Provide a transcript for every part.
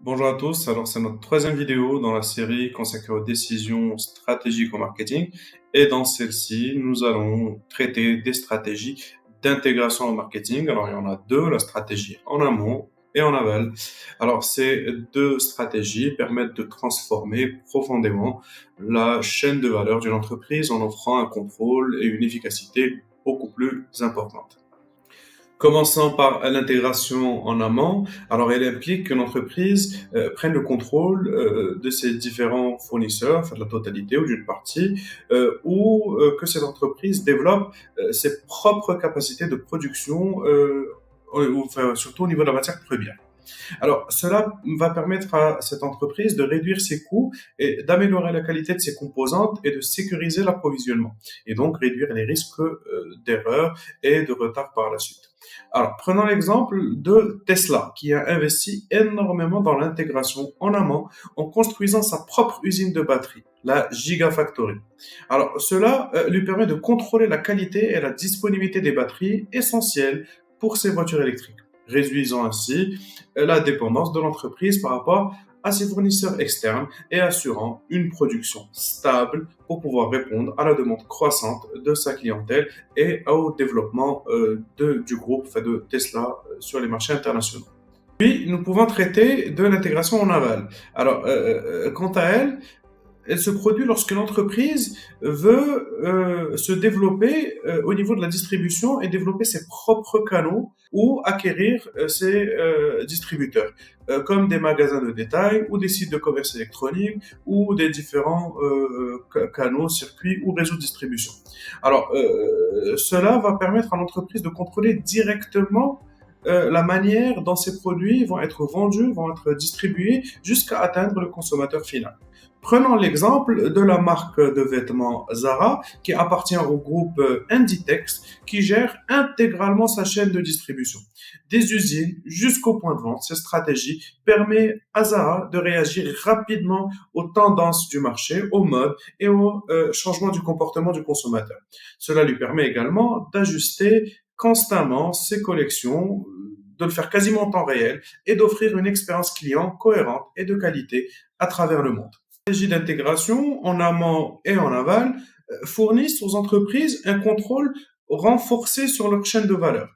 Bonjour à tous, alors c'est notre troisième vidéo dans la série consacrée aux décisions stratégiques au marketing et dans celle-ci, nous allons traiter des stratégies d'intégration au marketing. Alors il y en a deux, la stratégie en amont et en aval. Alors ces deux stratégies permettent de transformer profondément la chaîne de valeur d'une entreprise en offrant un contrôle et une efficacité beaucoup plus importante. Commençant par l'intégration en amont, alors elle implique qu'une entreprise prenne le contrôle de ses différents fournisseurs, enfin de la totalité ou d'une partie, ou que cette entreprise développe ses propres capacités de production, enfin, surtout au niveau de la matière première. Alors, cela va permettre à cette entreprise de réduire ses coûts et d'améliorer la qualité de ses composantes et de sécuriser l'approvisionnement, et donc réduire les risques d'erreur et de retard par la suite. Alors, prenons l'exemple de Tesla, qui a investi énormément dans l'intégration en amont en construisant sa propre usine de batterie, la Gigafactory. Alors, cela lui permet de contrôler la qualité et la disponibilité des batteries essentielles pour ses voitures électriques, réduisant ainsi la dépendance de l'entreprise par rapport à ses fournisseurs externes et assurant une production stable pour pouvoir répondre à la demande croissante de sa clientèle et au développement du groupe, enfin de Tesla sur les marchés internationaux. Puis, nous pouvons traiter de l'intégration en aval. Alors, quant à elle, elle se produit lorsque l'entreprise veut se développer au niveau de la distribution et développer ses propres canaux ou acquérir ses distributeurs, comme des magasins de détail ou des sites de commerce électronique ou des différents canaux, circuits ou réseaux de distribution. Alors, cela va permettre à l'entreprise de contrôler directement la manière dont ces produits vont être vendus, vont être distribués jusqu'à atteindre le consommateur final. Prenons l'exemple de la marque de vêtements Zara qui appartient au groupe Inditex qui gère intégralement sa chaîne de distribution. Des usines jusqu'au point de vente, cette stratégie permet à Zara de réagir rapidement aux tendances du marché, aux modes et aux changements du comportement du consommateur. Cela lui permet également d'ajuster constamment ses collections, de le faire quasiment en temps réel et d'offrir une expérience client cohérente et de qualité à travers le monde. Les stratégies d'intégration en amont et en aval fournissent aux entreprises un contrôle renforcé sur leur chaîne de valeur.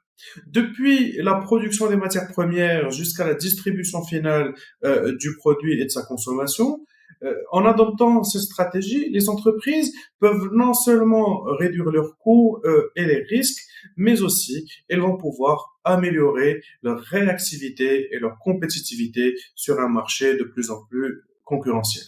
Depuis la production des matières premières jusqu'à la distribution finale du produit et de sa consommation, en adoptant ces stratégies, les entreprises peuvent non seulement réduire leurs coûts et les risques, mais aussi elles vont pouvoir améliorer leur réactivité et leur compétitivité sur un marché de plus en plus concurrentiel.